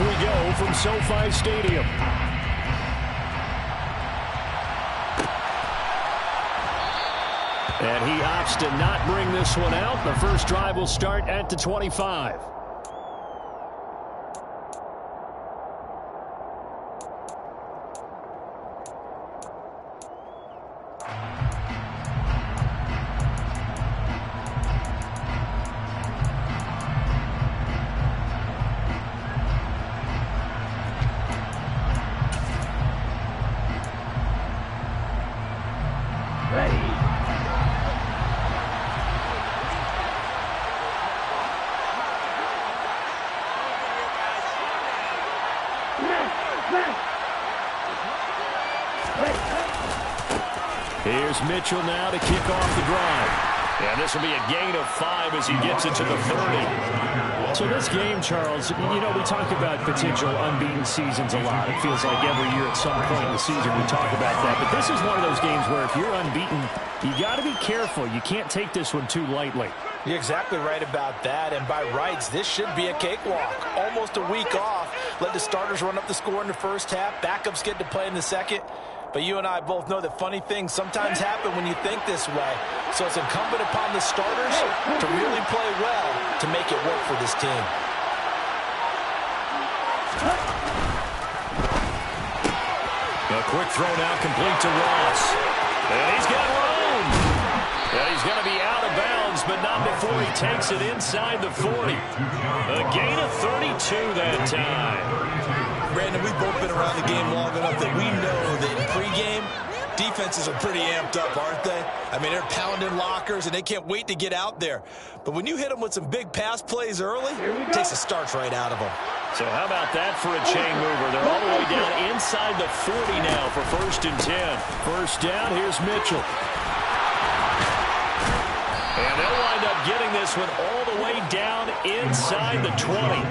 we go from SoFi Stadium. And he opts to not bring this one out. The first drive will start at the 25. Here's Mitchell now to kick off the drive. And this will be a gain of 5 as he gets it to the 30. So this game, Charles, you know, we talk about potential unbeaten seasons a lot. It feels like every year at some point in the season we talk about that. But this is one of those games where if you're unbeaten, you got to be careful. You can't take this one too lightly. You're exactly right about that. And by rights, this should be a cakewalk. Almost a week off. Let the starters run up the score in the first half. Backups get to play in the second. But you and I both know that funny things sometimes happen when you think this way. So it's incumbent upon the starters to really play well to make it work for this team. A quick throw now complete to Ross. And he's got room. And he's going to be out of bounds, but not before he takes it inside the 40. A gain of 32 that time. Brandon, we've both been around the game long enough that we know that in pregame, defenses are pretty amped up, aren't they? I mean, they're pounding lockers, and they can't wait to get out there. But when you hit them with some big pass plays early, it takes the starch right out of them. So how about that for a chain mover? They're all the way down inside the 40 now for 1st and 10. First down, here's Mitchell. And they'll wind up getting this one all the way down inside the 20.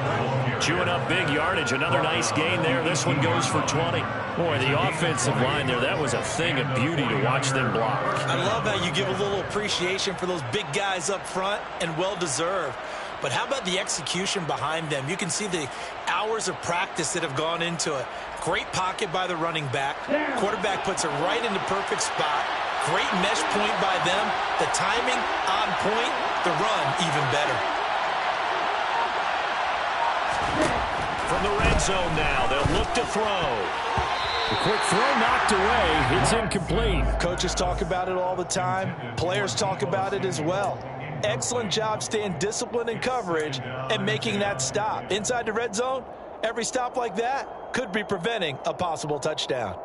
Chewing up big yardage. Another nice gain there. This one goes for 20. Boy, the offensive line there, that was a thing of beauty to watch them block. I love how you give a little appreciation for those big guys up front, and well-deserved. But how about the execution behind them? You can see the hours of practice that have gone into it. Great pocket by the running back. Quarterback puts it right in the perfect spot. Great mesh point by them. The timing on point. The run even better. From the red zone now, they'll look to throw. The quick throw knocked away. It's incomplete. Coaches talk about it all the time. Players talk about it as well. Excellent job staying disciplined in coverage and making that stop. Inside the red zone, every stop like that could be preventing a possible touchdown.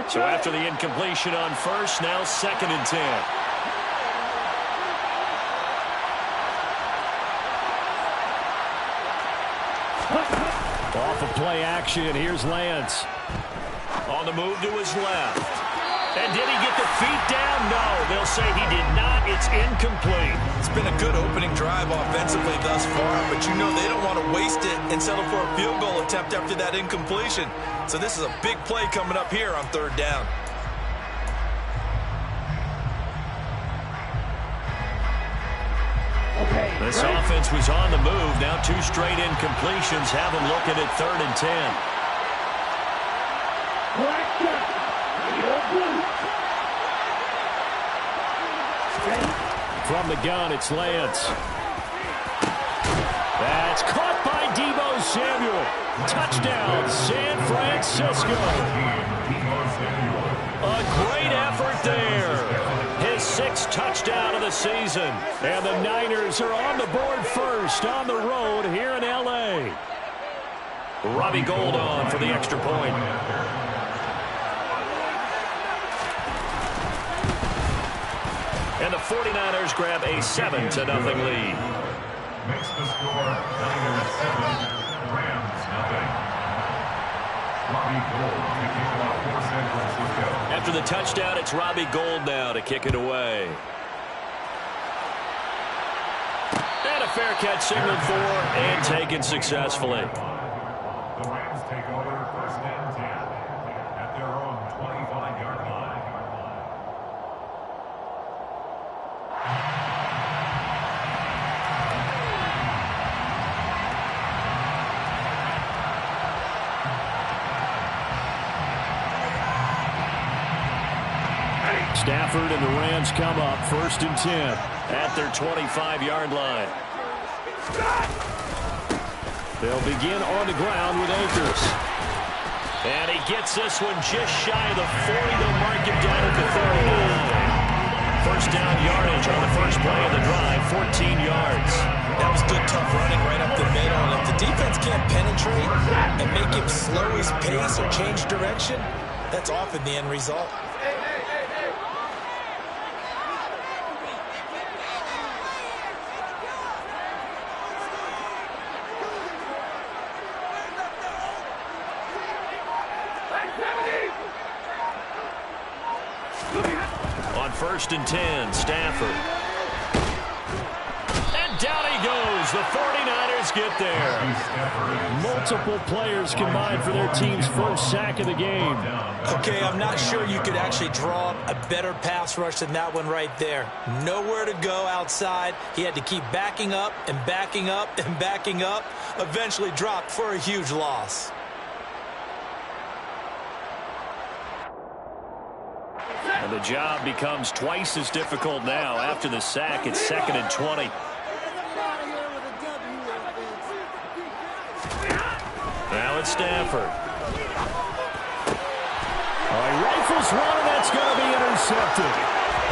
So after the incompletion on first, now 2nd and 10. Off of play action, here's Lance. On the move to his left. And did he get the feet down? No, they'll say he did not. It's incomplete. It's been a good opening drive offensively thus far, but you know they don't want to waste it and settle for a field goal attempt after that incompletion. So this is a big play coming up here on 3rd down. This offense was on the move. Now 2 straight incompletions have them looking at 3rd and 10. From the gun, it's Lance. That's caught by Deebo Samuel. Touchdown, San Francisco. A great effort there. His 6th touchdown of the season. And the Niners are on the board first on the road here in L.A. Robbie Gould on for the extra point. And the 49ers grab a 7-0 lead. Makes the score Niners 7, Rams 0. Robbie Gould kicking it off for San Francisco. After the touchdown, it's Robbie Gould now to kick it away. And a fair catch signaled for and taken successfully. The Rams take over 1st and 10 at their own 25-yard line. Stafford and the Rams come up 1st and 10 at their 25-yard line. They'll begin on the ground with Akers. And he gets this one just shy of the 40. They'll mark him down at the 39. First down yardage on the first play of the drive, 14 yards. That was good, tough running right up the middle. And if the defense can't penetrate and make him slow his pace or change direction, that's often the end result. On 1st and 10, Stafford. And down he goes. The 49ers get there. Multiple players combined for their team's first sack of the game. Okay, I'm not sure you could actually draw up a better pass rush than that one right there. Nowhere to go outside. He had to keep backing up and backing up and backing up. Eventually dropped for a huge loss. And the job becomes twice as difficult now after the sack. It's 2nd and 20. Now it's Stafford. He rifles one, and that's going to be intercepted.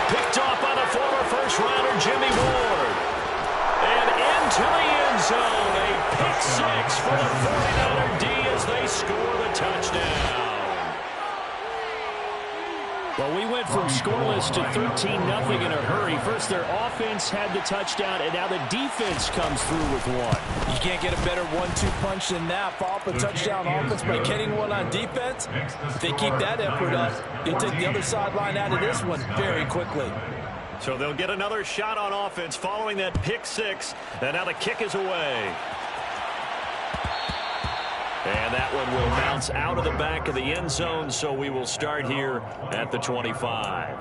Picked off by the former first-rounder Jimmy Ward. And into the end zone. A pick six for the 49er D as they score the touchdown. Well, we went from scoreless to 13-0 in a hurry. First, their offense had the touchdown, and now the defense comes through with one. You can't get a better 1-2 punch than that. Follow up a touchdown offense by getting one on defense. If they keep that effort up, you'll take the other sideline out of this one very quickly. So they'll get another shot on offense following that pick six. And now the kick is away. And that one will bounce out of the back of the end zone, so we will start here at the 25.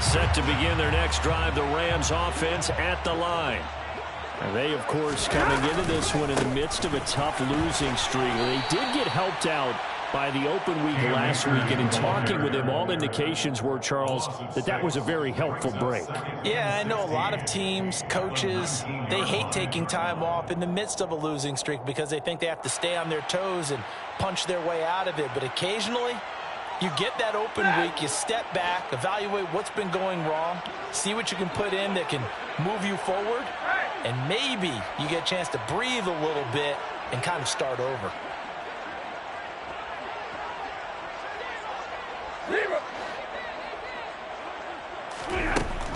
Set to begin their next drive, the Rams offense at the line. And they, of course, coming into this one in the midst of a tough losing streak. They did get helped out by the open week last week, and in talking with him, all indications were, Charles, that was a very helpful break. Yeah, I know a lot of teams, coaches, they hate taking time off in the midst of a losing streak because they think they have to stay on their toes and punch their way out of it. But occasionally, you get that open week, you step back, evaluate what's been going wrong, see what you can put in that can move you forward, and maybe you get a chance to breathe a little bit and kind of start over.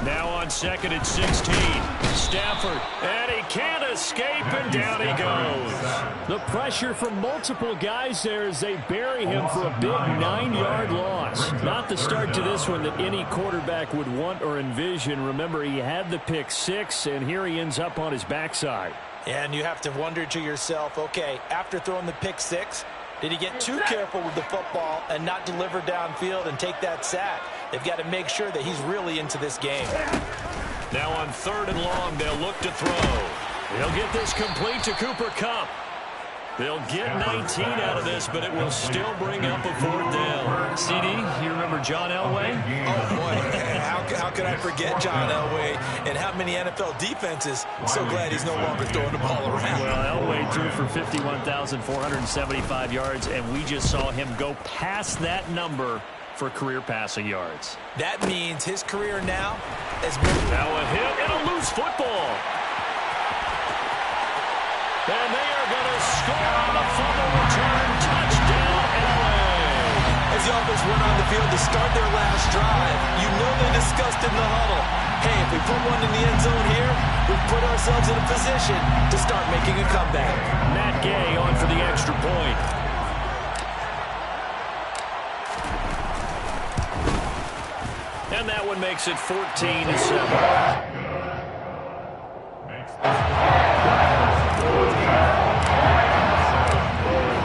Now on 2nd and 16, Stafford, and he can't escape, and down he goes. The pressure from multiple guys there as they bury him for a big 9-yard loss. Not the start to this one that any quarterback would want or envision. Remember, he had the pick six, and here he ends up on his backside. And you have to wonder to yourself, okay, after throwing the pick six, did he get too careful with the football and not deliver downfield and take that sack? They've got to make sure that he's really into this game. Now on 3rd and long, they'll look to throw. They'll get this complete to Cooper Kupp. They'll get 19 out of this, but it will still bring up a 4th down. CD, you remember John Elway? Oh, boy. How could I forget John Elway and how many NFL defenses? So glad he's no longer throwing the ball around. Well, Elway threw for 51,475 yards, and we just saw him go past that number for career passing yards. That means his career now has moved. Now a hit and a loose football. And they are going to score on the fumble return. Touchdown, LA. As the offense went on the field to start their last drive, you know they discussed in the huddle, hey, if we put one in the end zone here, we put ourselves in a position to start making a comeback. Matt Gay on for the extra point. And that one makes it 14-7.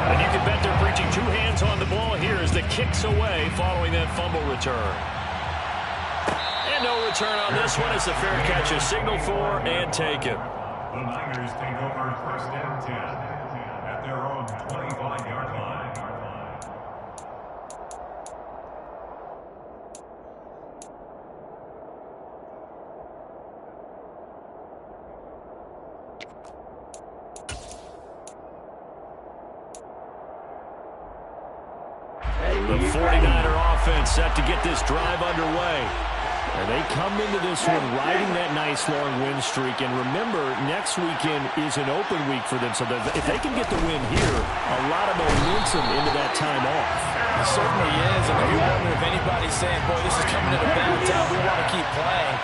And you can bet they're preaching two hands on the ball here as the kick's away following that fumble return. And no return on this one. It's a fair catch, a signal for and taken. The Niners take over first and 10 at their own 25-yard line. The 49er offense set to get this drive underway. And they come into this one riding that nice long win streak. And remember, next weekend is an open week for them. So if they can get the win here, a lot of momentum into that time off. It certainly is. And if you wonder if anybody's saying, boy, this is coming at a bad time, we want to keep playing,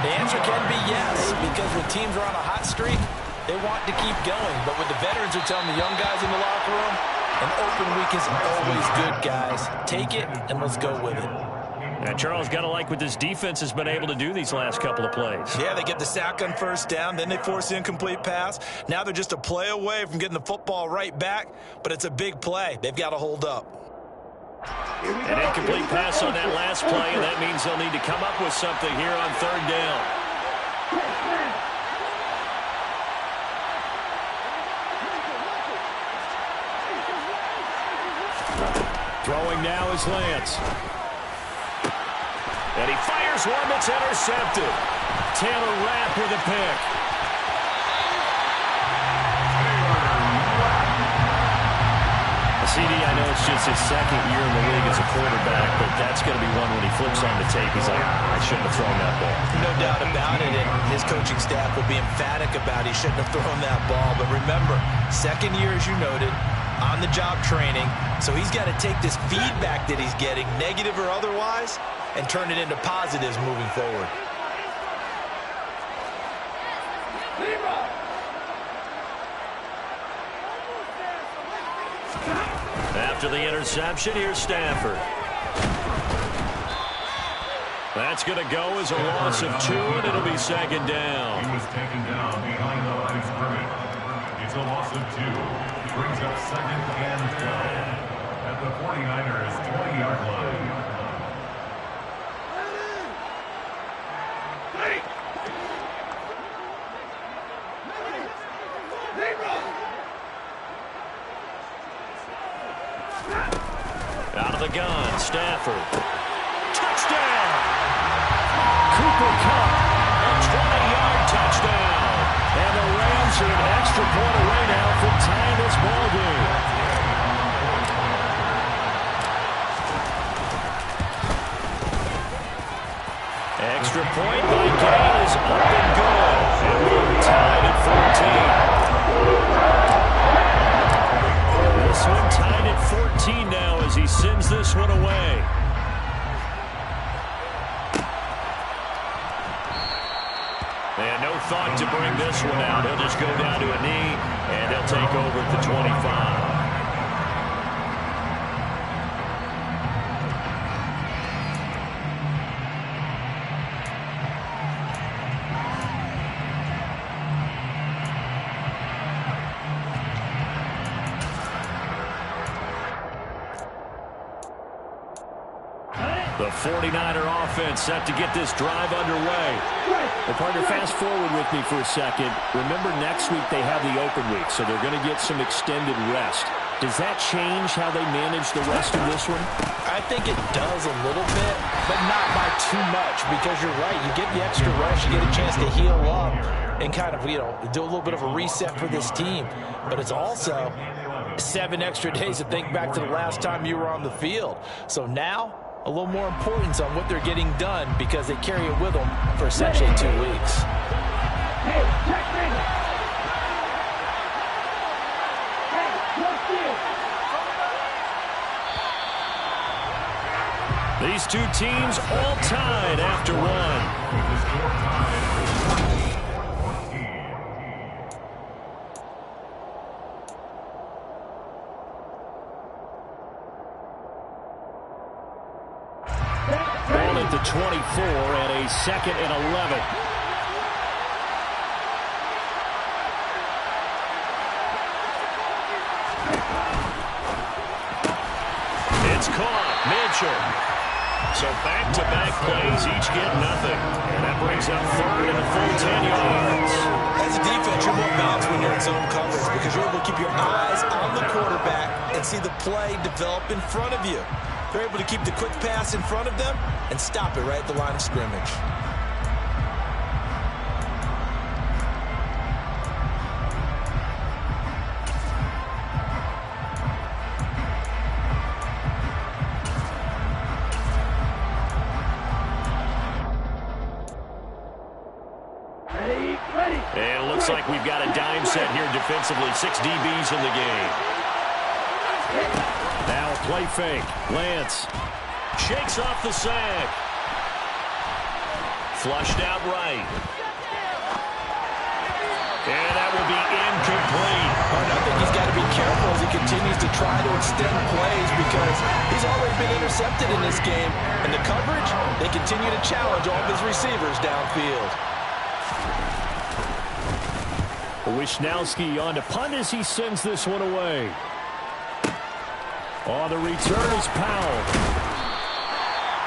the answer can be yes. Because when teams are on a hot streak, they want to keep going. But what the veterans are telling the young guys in the locker room, an open week is always good, guys. Take it, and let's go with it. And Charles, got to like what this defense has been able to do these last couple of plays. Yeah, they get the sack on first down, then they force the incomplete pass. Now they're just a play away from getting the football right back, but it's a big play. They've got to hold up. An incomplete pass on that last play, and that means they'll need to come up with something here on third down. Throwing now is Lance. And he fires one that's intercepted. Taylor Rapp with a pick. CD, I know it's just his second year in the league as a quarterback, but that's going to be one when he flips on the tape. He's like, I shouldn't have thrown that ball. No doubt about it, and his coaching staff will be emphatic about he shouldn't have thrown that ball. But remember, second year, as you noted, on-the-job training, so he's got to take this feedback that he's getting, negative or otherwise, and turn it into positives moving forward. After the interception, here's Stafford. That's going to go as a loss of 2, and it'll be second down. He was taken down behind the line of scrimmage. It's a loss of 2. Brings up second and 10 at the 49ers 20-yard line. Out of the gun, Stafford. Touchdown! Cooper Kupp, a 20-yard touchdown. And the Rams are an extra point away now from tying this ball game. Extra point by Gale is up and good. And we're tied at 14. This one tied at 14 now as he sends this one away. And no thought to bring this one out. He'll just go down to a knee, and they'll take over at the 25. The 49er offense set to get this drive underway. Well, partner, fast forward with me for a second. Remember, next week they have the open week, so they're going to get some extended rest. Does that change how they manage the rest of this one? I think it does a little bit, but not by too much, because you're right. You get the extra rest, you get a chance to heal up and kind of, do a little bit of a reset for this team. But it's also 7 extra days to think back to the last time you were on the field. So now, a little more importance on what they're getting done because they carry it with them for essentially 2 weeks. These two teams all tied after one. 24 and a 2nd and 11. It's caught. Mitchell. So back-to-back plays, each get nothing. And that brings up 3rd and a full 10 yards. As a defense, you're more balanced when you're in zone coverage because you're able to keep your eyes on the quarterback and see the play develop in front of you. They're able to keep the quick pass in front of them and stop it right at the line of scrimmage. And it looks like we've got a dime set here defensively. 6 DBs in the game. Now a play fake. Lance Shakes off the sack. Flushed out right. And that will be incomplete. I think he's got to be careful as he continues to try to extend plays because he's already been intercepted in this game. And the coverage, they continue to challenge all of his receivers downfield. Wishnowski on to punt as he sends this one away. On the return is Powell.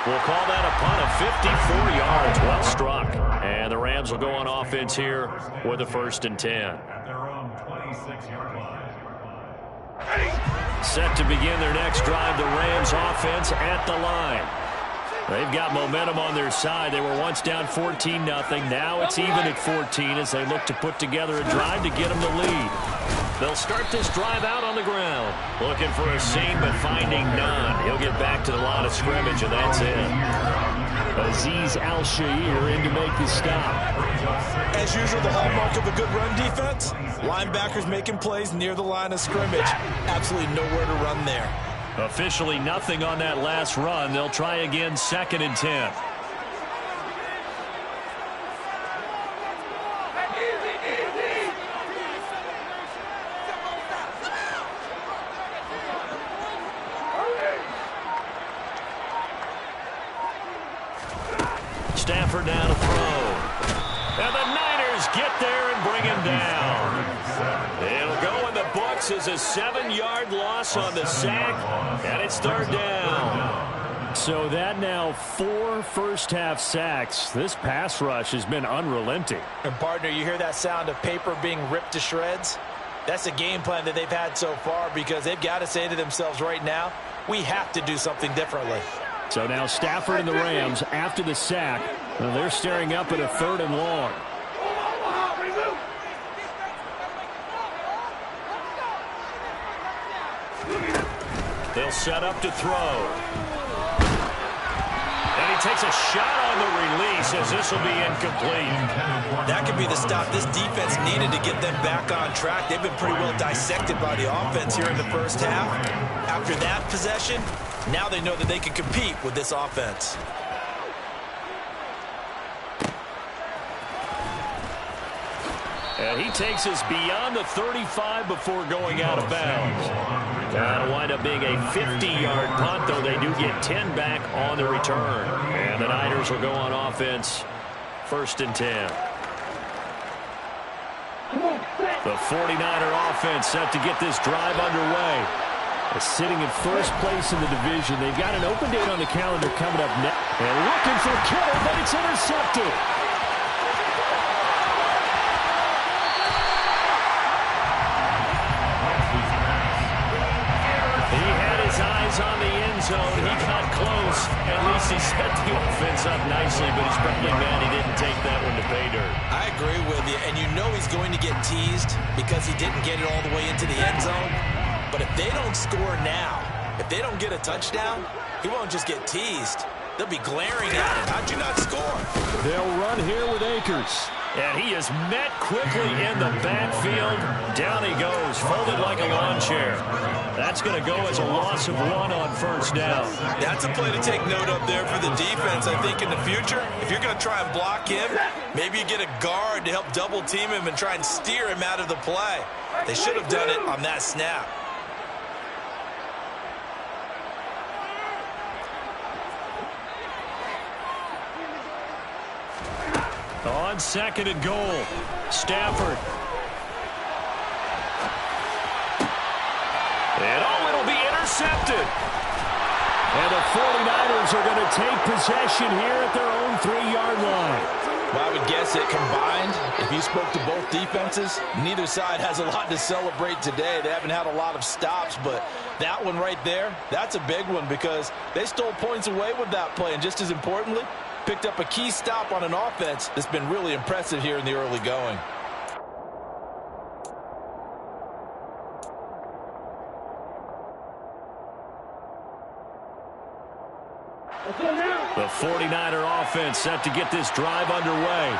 We'll call that a punt of 54 yards. Well struck. And the Rams will go on offense here with a 1st and 10. At their own 26-yard line. Set to begin their next drive, the Rams offense at the line. They've got momentum on their side. They were once down 14-0. Now it's even at 14 as they look to put together a drive to get them the lead. They'll start this drive out on the ground. Looking for a seam, but finding none. He'll get back to the line of scrimmage, and that's it. Azeez Al-Shaair in to make the stop. As usual, the hallmark of a good run defense, linebackers making plays near the line of scrimmage. Absolutely nowhere to run there. Officially nothing on that last run. They'll try again, 2nd and 10. Stafford now to throw. And the Niners get there and bring him down. It'll go in the books as a 7-yard loss on the sack, and it's 3rd down. So that now 4 first-half sacks. This pass rush has been unrelenting. And, partner, you hear that sound of paper being ripped to shreds? That's a game plan that they've had so far because they've got to say to themselves right now, we have to do something differently. So now Stafford and the Rams, after the sack, well, they're staring up at a 3rd and long. They'll set up to throw. And he takes a shot on the release as this will be incomplete. That could be the stop this defense needed to get them back on track. They've been pretty well dissected by the offense here in the first half. After that possession, now they know that they can compete with this offense. And he takes us beyond the 35 before going out of bounds. That'll wind up being a 50-yard punt, though they do get 10 back on the return. And the Niners will go on offense, 1st and 10. The 49er offense set to get this drive underway. Sitting in first place in the division. They've got an open date on the calendar coming up next. And looking for Kittle, but it's intercepted. He had his eyes on the end zone. He got close. At least he set the offense up nicely, but he's probably mad he didn't take that one to pay dirt. I agree with you, and you know he's going to get teased because he didn't get it all the way into the end zone. But if they don't score now, if they don't get a touchdown, he won't just get teased. They'll be glaring at him. How'd you not score? They'll run here with Akers. And he is met quickly in the backfield. Down he goes, folded like a lawn chair. That's going to go as a loss of 1 on 1st down. That's a play to take note of there for the defense. I think in the future, if you're going to try and block him, maybe you get a guard to help double team him and try and steer him out of the play. They should have done it on that snap. On 2nd and goal, Stafford. And it'll be intercepted. And the 49ers are going to take possession here at their own 3-yard line. Well, I would guess it combined, if you spoke to both defenses, neither side has a lot to celebrate today. They haven't had a lot of stops, but that one right there, that's a big one because they stole points away with that play. And just as importantly, picked up a key stop on an offense that's been really impressive here in the early going. The 49er offense set to get this drive underway.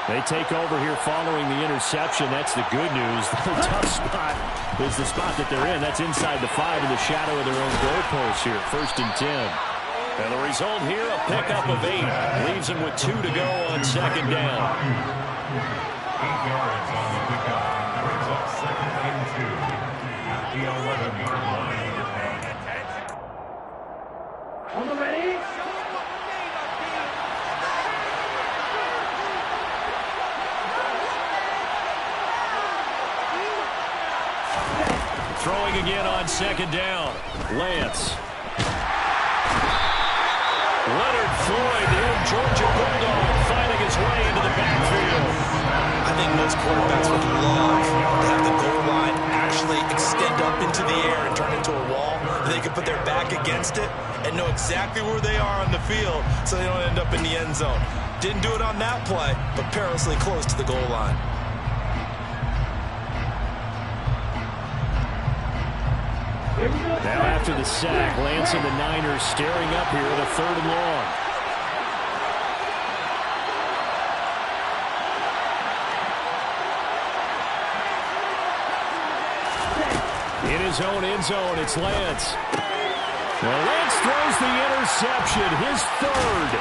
They take over here following the interception. That's the good news. The tough spot is the spot that they're in. That's inside the 5 in the shadow of their own goalpost here. 1st and 10. And the result here, a pickup of 8. Leaves them with 2 to go on 2nd down. 8 yards on the pickup. Brings up 2nd and 2 at the 11-yard line. On the ready? Throwing again on 2nd down. Lance. Leonard Floyd, the old Georgia Bulldog, finding his way into the backfield. I think most quarterbacks would love to have the goal line actually extend up into the air and turn into a wall. They could put their back against it and know exactly where they are on the field so they don't end up in the end zone. Didn't do it on that play, but perilously close to the goal line. Now after the sack, Lance and the Niners staring up here at a 3rd and long. In his own end zone, it's Lance. Well, Lance throws the interception, his 3rd.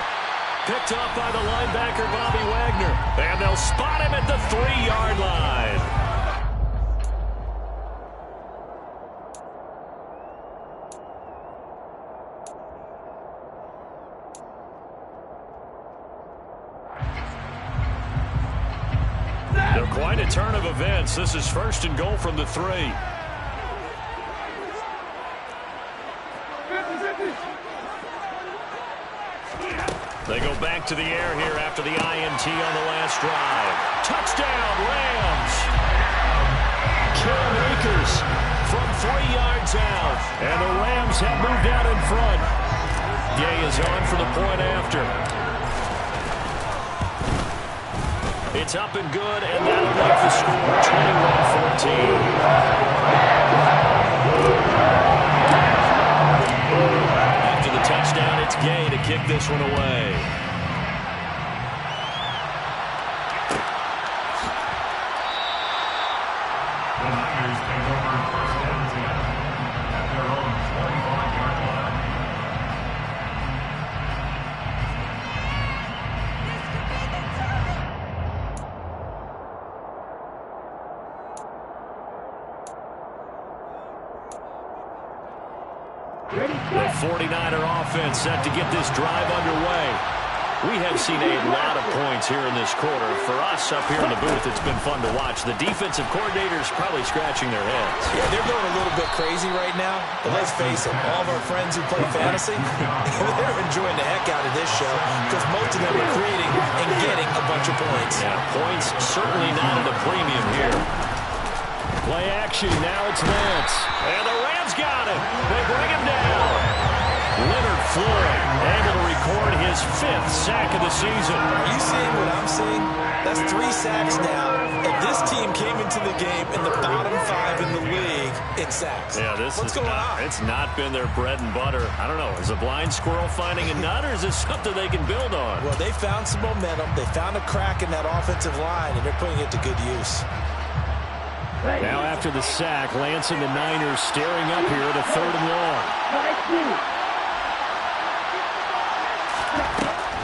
Picked up by the linebacker, Bobby Wagner. And they'll spot him at the 3-yard line. Quite a turn of events. This is 1st and goal from the 3. They go back to the air here after the INT on the last drive. Touchdown, Rams. Cam Akers from 3 yards out. And the Rams have moved out in front. Gay is on for the point after. It's up and good, and that'll make the score 21-14. After the touchdown, it's Gay to kick this one away. The Niners take over 1st and 10 at their own 25-yard line. The 49er offense set to get this drive underway. We have seen a lot of points here in this quarter. For us up here in the booth, it's been fun to watch. The defensive coordinators probably scratching their heads. Yeah, they're going a little bit crazy right now, but let's face it, all of our friends who play fantasy, they're enjoying the heck out of this show because most of them are creating and getting a bunch of points. Yeah, points certainly not at a premium here. Play action, now it's Lance. And the Rams got him. They bring him down. Leonard Floyd able to record his 5th sack of the season. Are you seeing what I'm seeing? That's 3 sacks now. And this team came into the game in the bottom 5 in the league in sacks. Yeah, What's going on? It's not been their bread and butter. I don't know. Is a blind squirrel finding a nut, or is this something they can build on? Well, they found some momentum. They found a crack in that offensive line, and they're putting it to good use. Now after the sack, Lance and the Niners staring up here at a 3rd and long.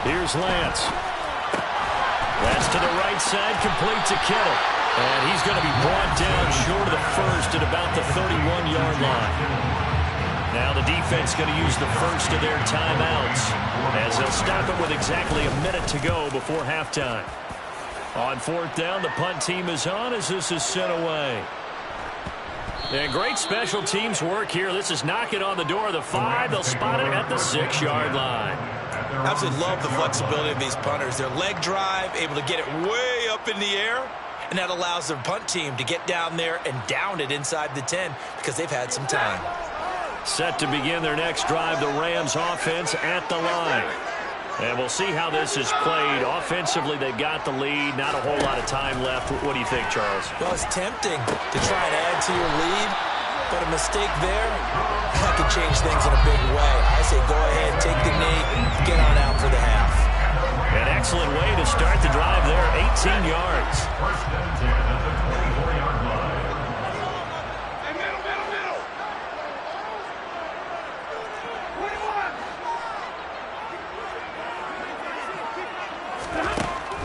Here's Lance. That's to the right side, complete to Kittle. And he's going to be brought down short of the 1st at about the 31-yard line. Now the defense going to use the 1st of their timeouts as they'll stop it with exactly a minute to go before halftime. On fourth down, the punt team is on as this is sent away. And great special teams work here. This is knocking on the door of the 5. They'll spot it at the 6-yard line. I absolutely love the flexibility of these punters. Their leg drive, able to get it way up in the air, and that allows their punt team to get down there and down it inside the 10 because they've had some time. Set to begin their next drive, the Rams offense at the line. And we'll see how this is played. Offensively, they've got the lead. Not a whole lot of time left. What do you think, Charles? Well, it's tempting to try and add to your lead, but a mistake there, that could change things in a big way. I say go ahead, take the knee, get on out for the half. An excellent way to start the drive there, 18 yards. First and 10 at the 24-yard line.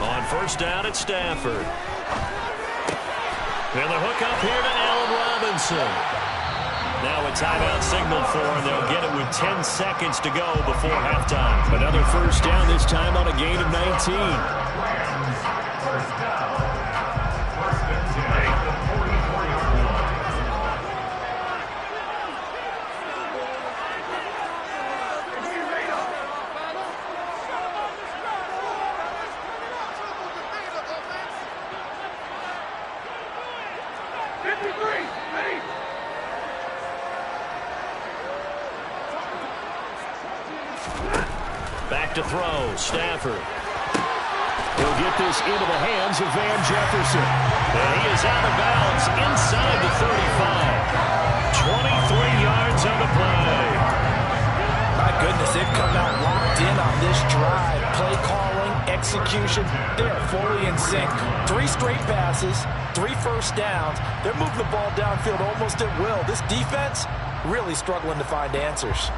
On first down at Stafford. And the hook up here to Allen Robinson. Now a timeout signaled for, and they'll get it with 10 seconds to go before halftime. Another first down, this time on a gain of 19. First down. First and 10 at the 44-yard line. Back to throw, Stafford. He'll get this into the hands of Van Jefferson. And he is out of bounds inside the 35. 23 yards on the play. My goodness, they've come out locked in on this drive. Play calling, execution, they are fully in sync. 3 straight passes, 3 first downs. They're moving the ball downfield almost at will. This defense really struggling to find answers.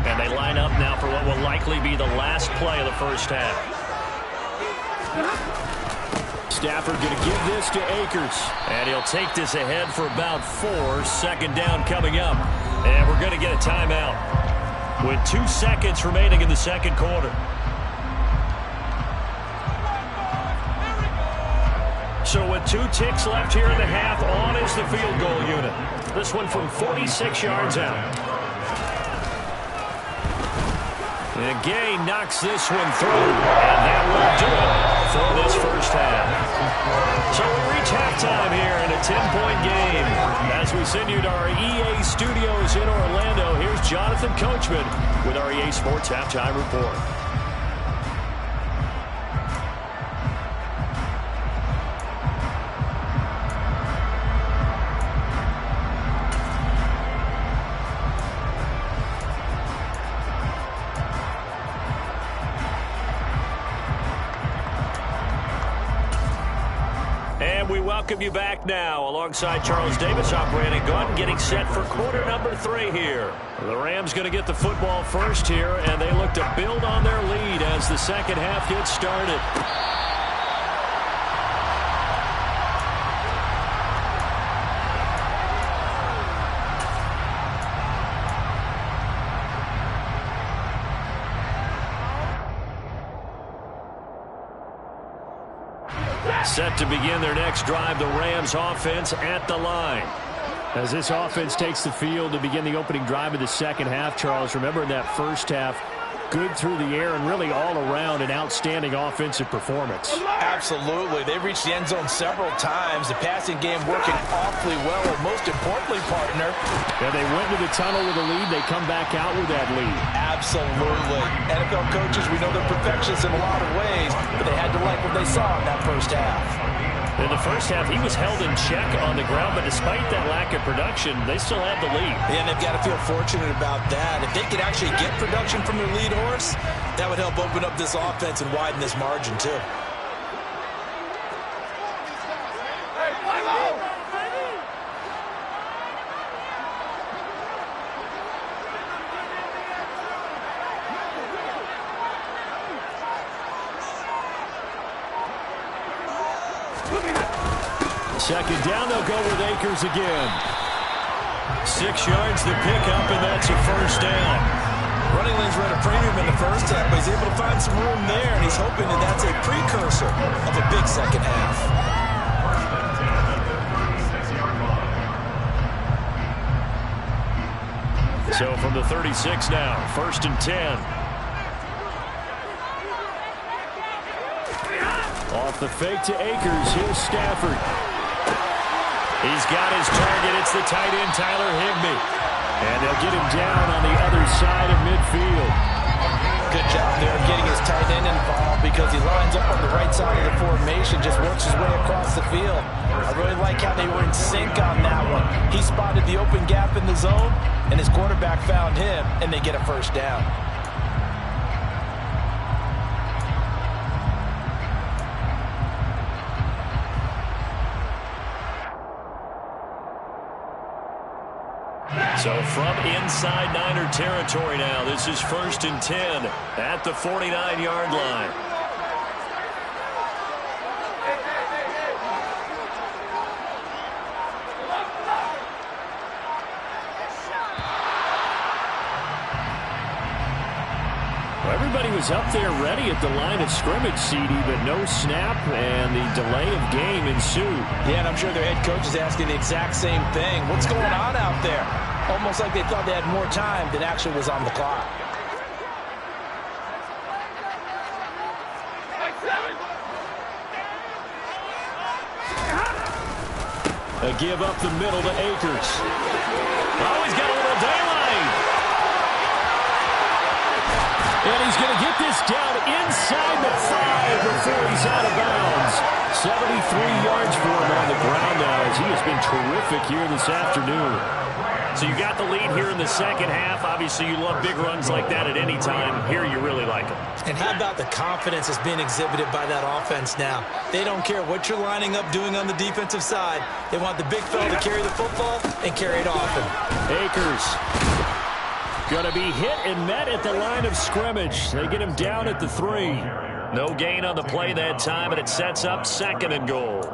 And they line up now for what will likely be the last play of the first half. Stafford going to give this to Akers. And he'll take this ahead for about 4. Second down coming up. And we're going to get a timeout with 2 seconds remaining in the second quarter. So with 2 ticks left here in the half, on is the field goal unit. This one from 46 yards out. And Gay knocks this one through, and that will do it for this first half. So we reach halftime here in a 10-point game. As we send you to our EA studios in Orlando, here's Jonathan Coachman with our EA Sports Halftime Report. Welcome you back now alongside Charles Davis, operating gun, getting set for quarter number 3 here. The Rams going to get the football first here, and they look to build on their lead as the second half gets started. Set to begin their next drive, the Rams offense at the line. As this offense takes the field to begin the opening drive of the second half, Charles, remember in that first half, good through the air and really all around an outstanding offensive performance. Absolutely. They reached the end zone several times. The passing game working awfully well, and most importantly, partner. Yeah, they went to the tunnel with a lead. They come back out with that lead. Absolutely. NFL coaches, we know they're perfectionists in a lot of ways, but they had to like what they saw in that first half. In the first half, he was held in check on the ground, but despite that lack of production, they still have the lead. Yeah, and they've got to feel fortunate about that. If they could actually get production from their lead horse, that would help open up this offense and widen this margin, too. Second down, they'll go with Akers again. 6 yards to pick up, and that's a first down. Running lanes were at a premium in the first half, but he's able to find some room there, and he's hoping that that's a precursor of a big second half. So from the 36 now, 1st and 10. Off the fake to Akers. Here's Stafford. He's got his target. It's the tight end, Tyler Higbee. And they'll get him down on the other side of midfield. Good job there getting his tight end involved because he lines up on the right side of the formation, just works his way across the field. I really like how they were in sync on that one. He spotted the open gap in the zone, and his quarterback found him, and they get a first down. So from inside Niner territory now, this is 1st and 10 at the 49-yard line. Well, everybody was up there ready at the line of scrimmage, CD, but no snap, and the delay of game ensued. Yeah, and I'm sure their head coach is asking the exact same thing. What's going on out there? Almost like they thought they had more time than actually was on the clock. A give up the middle to Akers. Oh, he's got a little daylight. And he's going to get this down inside the 5 before he's out of bounds. 73 yards for him on the ground now as he has been terrific here this afternoon. So you got the lead here in the second half. Obviously, you love big runs like that at any time. Here, you really like them. And how about the confidence that's being exhibited by that offense now? They don't care what you're lining up doing on the defensive side. They want the big fella to carry the football and carry it often. Akers going to be hit and met at the line of scrimmage. They get him down at the 3. No gain on the play that time, and it sets up 2nd and goal.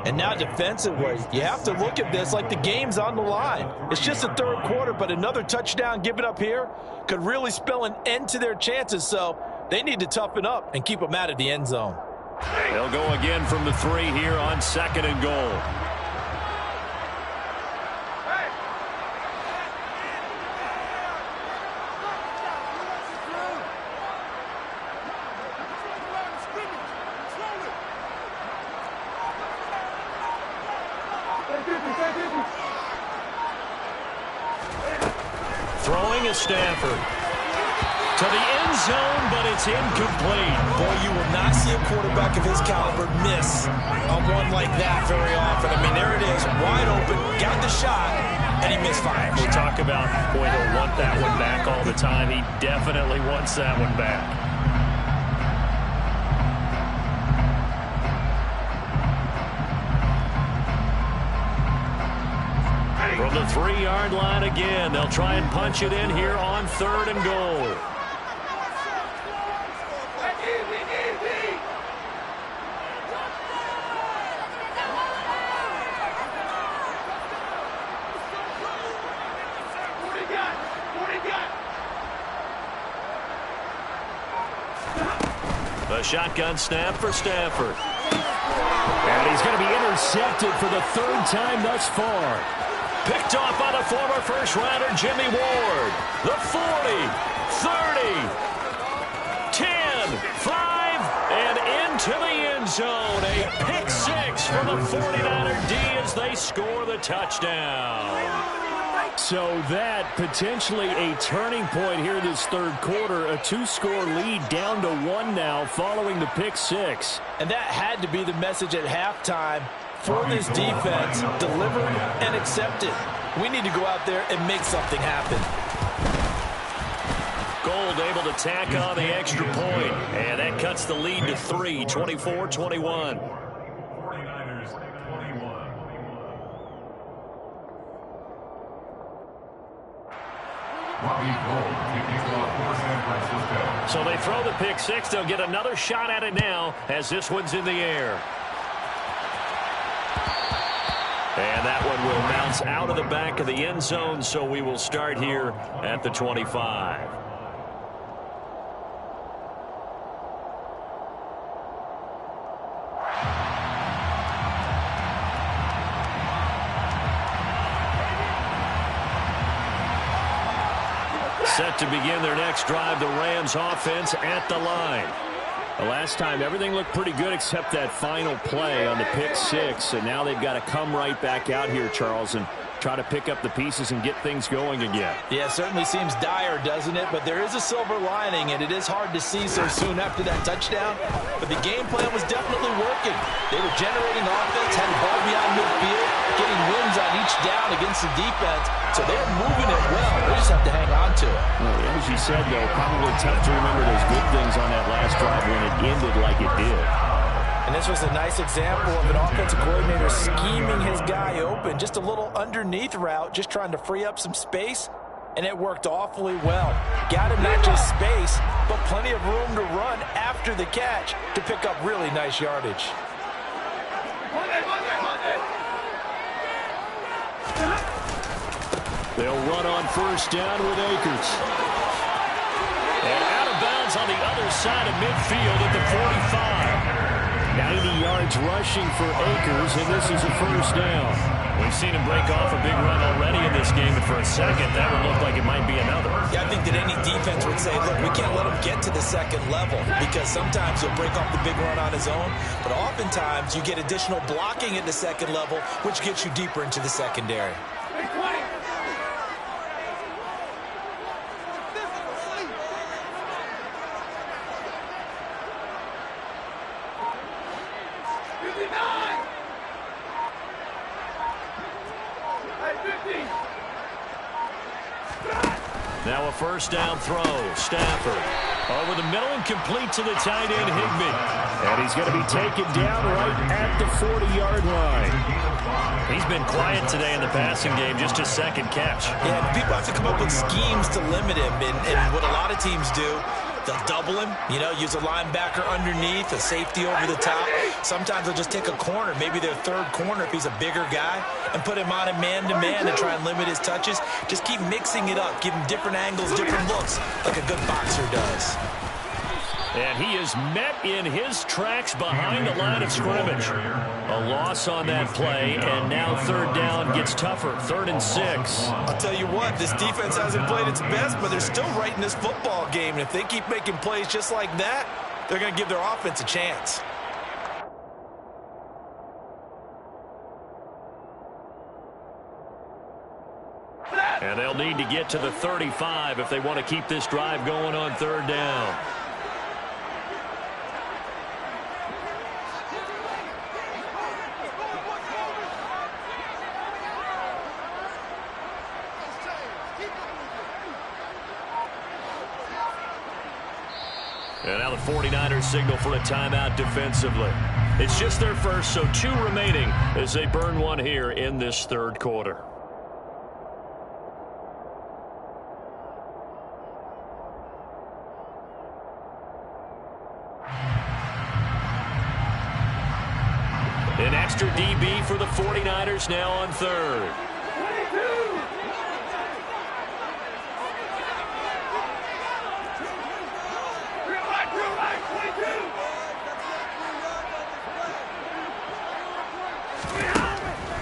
And now defensively, you have to look at this like the game's on the line. It's just the 3rd quarter, but another touchdown given up here could really spell an end to their chances, so they need to toughen up and keep them out of the end zone. They'll go again from the 3 here on 2nd and goal. Throwing is Stafford. To the end zone, but it's incomplete. Boy, you will not see a quarterback of his caliber miss on one like that very often. I mean, there it is, wide open, got the shot, and he misfires. We talk about, boy, he'll want that one back all the time. He definitely wants that one back. From the 3-yard line again, they'll try and punch it in here on 3rd and goal. A shotgun snap for Stafford. And he's going to be intercepted for the 3rd time thus far. Picked off by the former first-rounder Jimmy Ward. The 40, 30, 10, 5, and into the end zone. A pick 6 from the 49er D as they score the touchdown. So that potentially a turning point here this 3rd quarter. A 2-score lead down to 1 now following the pick 6. And that had to be the message at halftime for this defense. Delivered and accepted. We need to go out there and make something happen. Gold able to tack on the extra point. And that cuts the lead to 3, 24-21. So they throw the pick 6. They'll get another shot at it now as this one's in the air. And that one will bounce out of the back of the end zone, so we will start here at the 25. Set to begin their next drive, the Rams offense at the line. The last time, everything looked pretty good except that final play on the pick six. And now they've got to come right back out here, Charles, and try to pick up the pieces and get things going again. Yeah, it certainly seems dire, doesn't it? But there is a silver lining, and it is hard to see so soon after that touchdown. But the game plan was definitely working. They were generating offense, had the ball beyond midfield, getting wins on each down against the defense. So they're moving it well. They just have to hang on to it. Well, as you said, though, probably tough to remember those good things on that last drive when it ended like it did. And this was a nice example of an offensive coordinator scheming his guy open. Just a little underneath route, just trying to free up some space, and it worked awfully well. Got him not just space, but plenty of room to run after the catch to pick up really nice yardage. They'll run on first down with Akers. And out of bounds on the other side of midfield at the 45. 90 yards rushing for Akers, and this is a first down. We've seen him break off a big run already in this game, and for a second, that would look like it might be another. Yeah, I think that any defense would say, look, we can't let him get to the second level because sometimes he'll break off the big run on his own, but oftentimes you get additional blocking at the second level, which gets you deeper into the secondary. Now a first down throw. Stafford over the middle and complete to the tight end, Higbee. And he's going to be taken down right at the 40-yard line. He's been quiet today in the passing game, just his second catch. Yeah, people have to come up with schemes to limit him, and what a lot of teams do, they'll double him, use a linebacker underneath, a safety over the top. Sometimes they'll just take a corner, maybe their third corner if he's a bigger guy, and put him on a man-to-man to try and limit his touches. Just keep mixing it up, give him different angles, different looks, like a good boxer does. And he is met in his tracks behind the line of scrimmage. A loss on that play, and now third down gets tougher. 3rd and 6. I'll tell you what, this defense hasn't played its best, but they're still right in this football game. And if they keep making plays just like that, they're going to give their offense a chance. And they'll need to get to the 35 if they want to keep this drive going on third down. And now the 49ers signal for a timeout defensively. It's just their first, so 2 remaining as they burn one here in this third quarter. An extra DB for the 49ers now on third.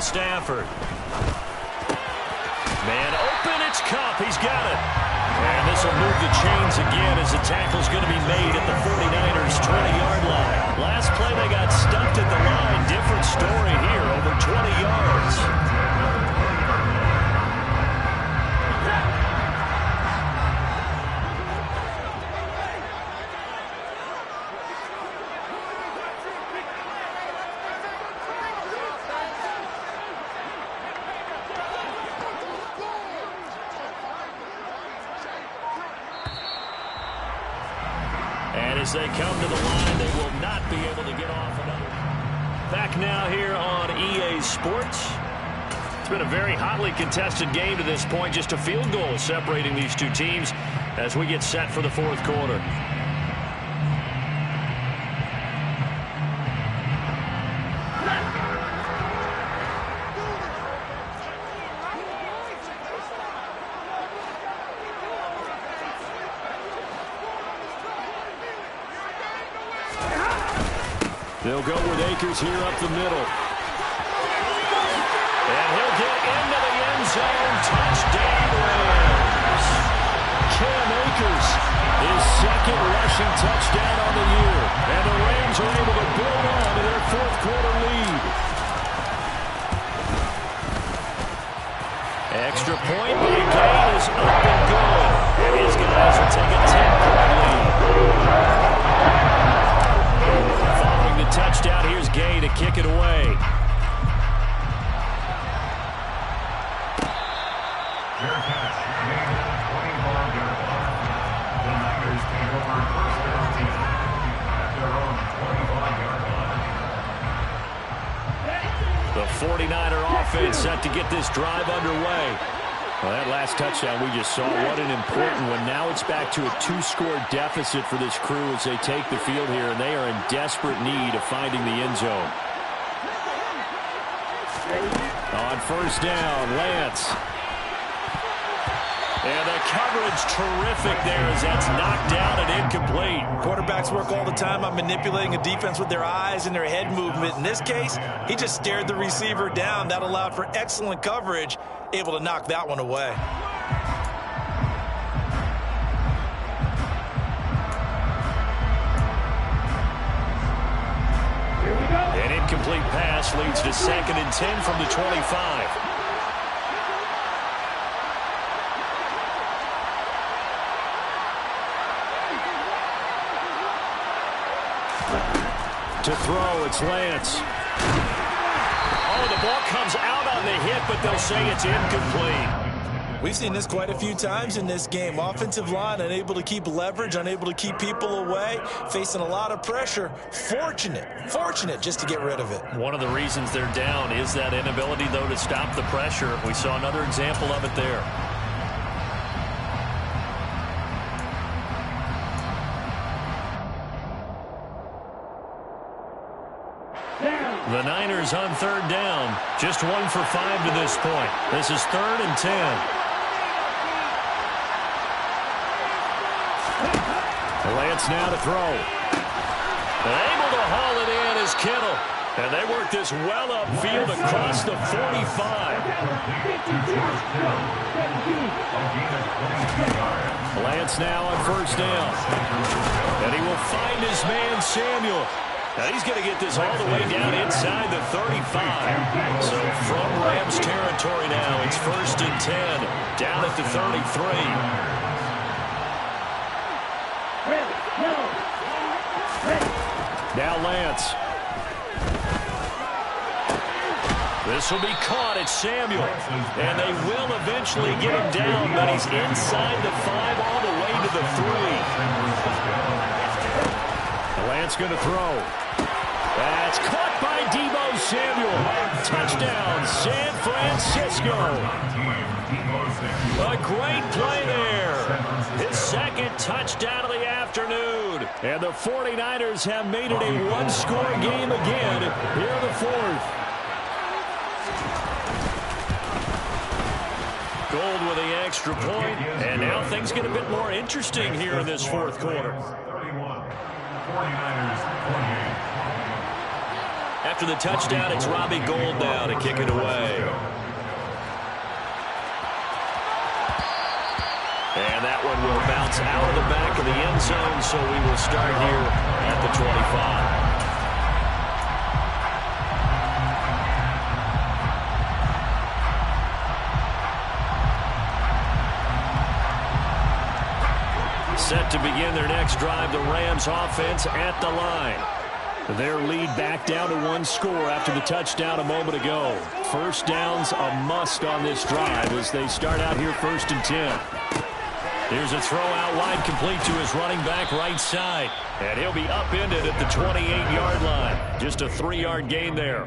Stafford. Man open, it's Cup. He's got it. And this will move the chains again as the tackle's going to be made at the 49ers' 20-yard line. Last play they got stuffed at the line. Different story here, over 20 yards. As they come to the line, they will not be able to get off another. Back now here on EA Sports. It's been a very hotly contested game to this point. Just a field goal separating these two teams as we get set for the fourth quarter. They'll go with Akers here up the middle. And he'll get into the end zone. Touchdown, Rams. Cam Akers, his second rushing touchdown on the year. And the Rams are able to build on to their fourth quarter lead. Extra point by Gay is up and good. And his guys will take a 10-point lead. Following the touchdown, here's Gay to kick it away. The 49er offense set to get this drive underway. Well, that last touchdown we just saw, what an important one. Now it's back to a 2-score deficit for this crew as they take the field here, and they are in desperate need of finding the end zone. On first down, Lance. And the coverage terrific there as that's knocked down and incomplete. Quarterbacks work all the time on manipulating a defense with their eyes and their head movement. In this case, he just stared the receiver down. That allowed for excellent coverage, able to knock that one away. An incomplete pass leads to 2nd and 10 from the 25. To throw, it's Lance. Oh, the ball comes out on the hit, but they'll say it's incomplete. We've seen this quite a few times in this game. Offensive line unable to keep leverage, unable to keep people away, facing a lot of pressure. Fortunate just to get rid of it. One of the reasons they're down is that inability, though, to stop the pressure. We saw another example of it there. The Niners on 3rd down. Just 1 for 5 to this point. This is 3rd and 10. Lance now to throw. Able to haul it in is Kittle. And they work this well upfield across the 45. Lance now on 1st down. And he will find his man Samuel. Now he's going to get this all the way down inside the 35. So from Rams territory now, it's 1st and 10, down at the 33. Now Lance. This will be caught. It's Samuel. And they will eventually get him down, but he's inside the 5 all the way to the 3. Lance going to throw. That's caught by Deebo Samuel. Touchdown, San Francisco. A great play there. His 2nd touchdown of the afternoon. And the 49ers have made it a 1-score game again here in the 4th. Gold with the extra point. And now things get a bit more interesting here in this 4th quarter. 49ers 28. After the touchdown, it's Robbie Gould now to kick it away. And that one will bounce out of the back of the end zone, so we will start here at the 25. Set to begin their next drive, the Rams offense at the line. Their lead back down to 1 score after the touchdown a moment ago. 1st down's a must on this drive as they start out here 1st and 10. Here's a throw out wide complete to his running back right side. And he'll be upended at the 28-yard line. Just a 3-yard gain there.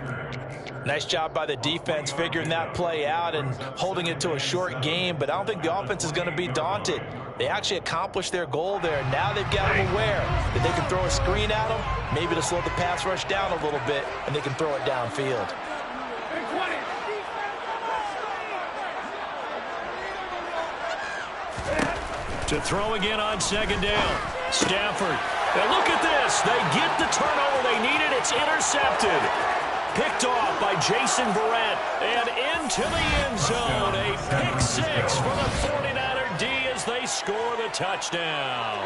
Nice job by the defense figuring that play out and holding it to a short game, but I don't think the offense is going to be daunted. They actually accomplished their goal there. Now they've got them aware that they can throw a screen at them, maybe to slow the pass rush down a little bit, and they can throw it downfield. To throw again on 2nd down. Stafford And look at this. They get the turnover they needed. It's intercepted. Picked off by Jason Verrett. And into the end zone. A pick six for the 49er D as they score the touchdown.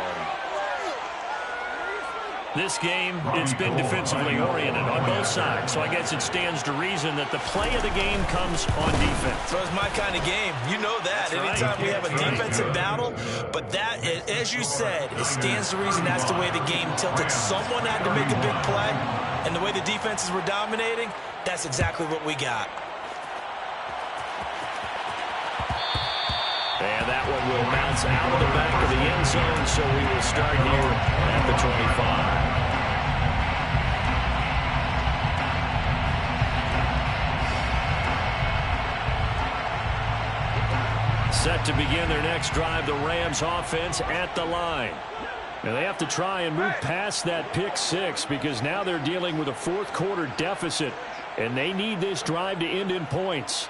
This game, it's been defensively oriented on both sides. So I guess it stands to reason that the play of the game comes on defense. So it's my kind of game. You know that. Anytime we have a defensive battle, but that, as you said, it stands to reason that's the way the game tilted. Someone had to make a big play, and the way the defenses were dominating, that's exactly what we got. And that one will bounce out of the back of the end zone, so we will start here at the 25. Set to begin their next drive, the Rams offense at the line. And they have to try and move past that pick six because now they're dealing with a fourth quarter deficit, and they need this drive to end in points.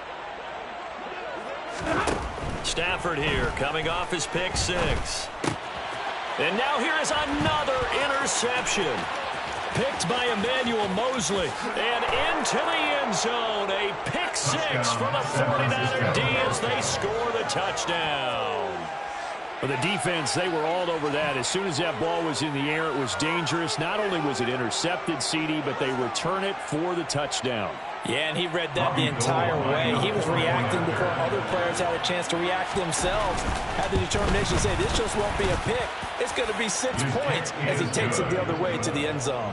Stafford here coming off his pick six. And now here is another interception. Picked by Emmanuel Mosley. And into the end zone. A pick six for the 49er D as they score the touchdown. For the defense, they were all over that. As soon as that ball was in the air, it was dangerous. Not only was it intercepted, CD, but they return it for the touchdown. Yeah, and he read that the entire way. He was reacting before other players had a chance to react themselves. Had the determination to say, this just won't be a pick. It's going to be 6 points as he takes it the other way to the end zone.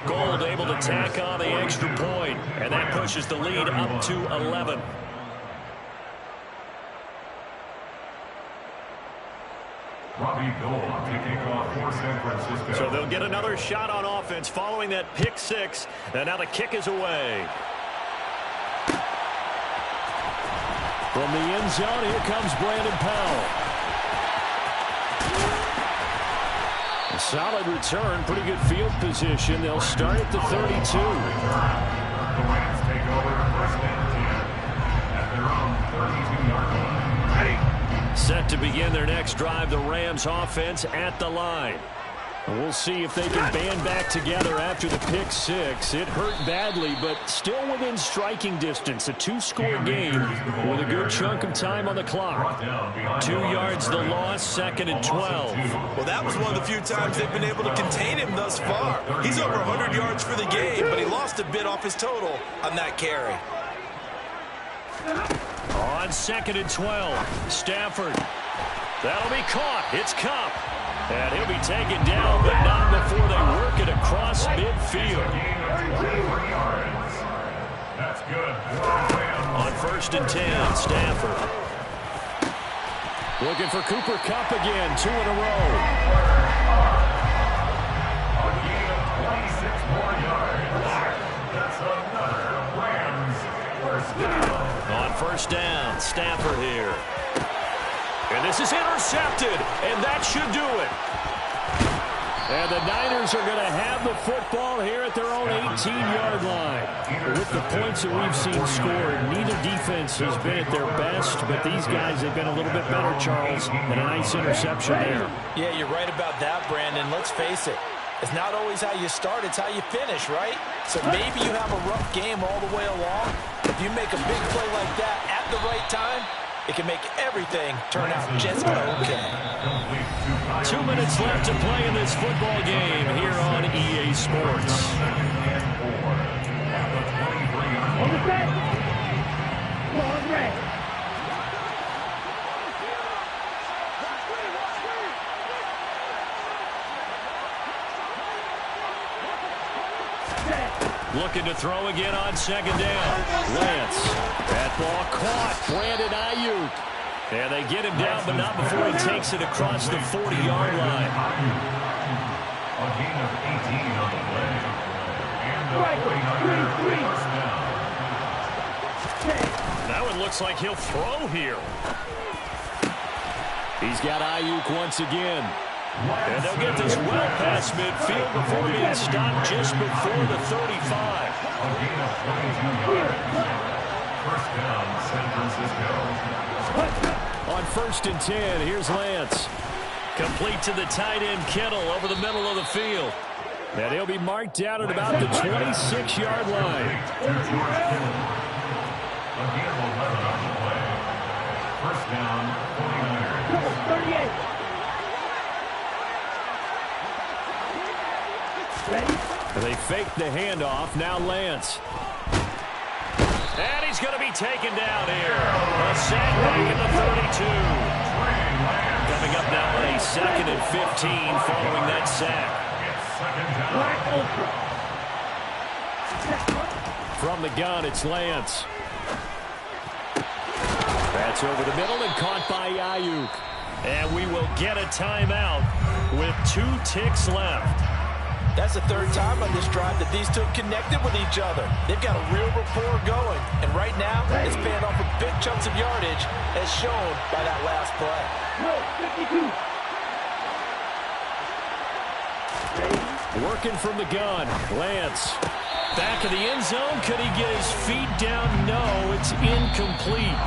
Gold able to tack on the extra point, and that pushes the lead up to 11. So they'll get another shot on offense following that pick six. And now the kick is away. From the end zone, here comes Brandon Powell. A solid return, pretty good field position. They'll start at the 32. The Rams take over first and 10 at their own 32-yard line. Ready. Set to begin their next drive, the Rams offense at the line. And we'll see if they can band back together after the pick six. It hurt badly, but still within striking distance. A 2-score game with a good chunk of time on the clock. 2 yards the loss, second and 12. Well, that was one of the few times they've been able to contain him thus far. He's over 100 yards for the game, but he lost a bit off his total on that carry. On second and 12, Stafford. That'll be caught. It's Kupp. And he'll be taken down, but not before they work it across midfield. That's good. On first and 10, Stafford. Looking for Cooper Kupp again, 2 in a row. A gain of 26 more yards. That's another Rams first down. On first down, Stafford here. And this is intercepted, and that should do it. And the Niners are going to have the football here at their own 18-yard line. With the points that we've seen scored, neither defense has been at their best, but these guys have been a little bit better, Charles, and a nice interception there. Yeah, you're right about that, Brandon. Let's face it. It's not always how you start, it's how you finish, right? So maybe you have a rough game all the way along. If you make a big play like that at the right time, it can make everything turn out just okay. 2 minutes left to play in this football game here on EA Sports. On the set. Ball ready. Looking to throw again on second down. Lance. That ball caught. Brandon Ayuk. And they get him down, but not before he takes it across the 40-yard line. A gain of 18 on the play. And the 49er first down. That one looks like he'll throw here. He's got Ayuk once again. And they'll get this well past midfield before being stopped just before the 35. A gain of 22 yards. First down, San Francisco. On first and 10, here's Lance. Complete to the tight end, Kittle, over the middle of the field. And he'll be marked down at about the 26-yard line. Again, 11 on the play. First down, 49ers. 38. Ready? They fake the handoff. Now Lance. And he's going to be taken down here. A sack back at the 32. Coming up now on a 2nd and 15 following that sack. From the gun, it's Lance. That's over the middle and caught by Ayuk. And we will get a timeout with 2 ticks left. That's the 3rd time on this drive that these two have connected with each other. They've got a real rapport going. And right now, it's paying off with big chunks of yardage, as shown by that last play. 52. Working from the gun, Lance. Back of the end zone. Could he get his feet down? No, it's incomplete.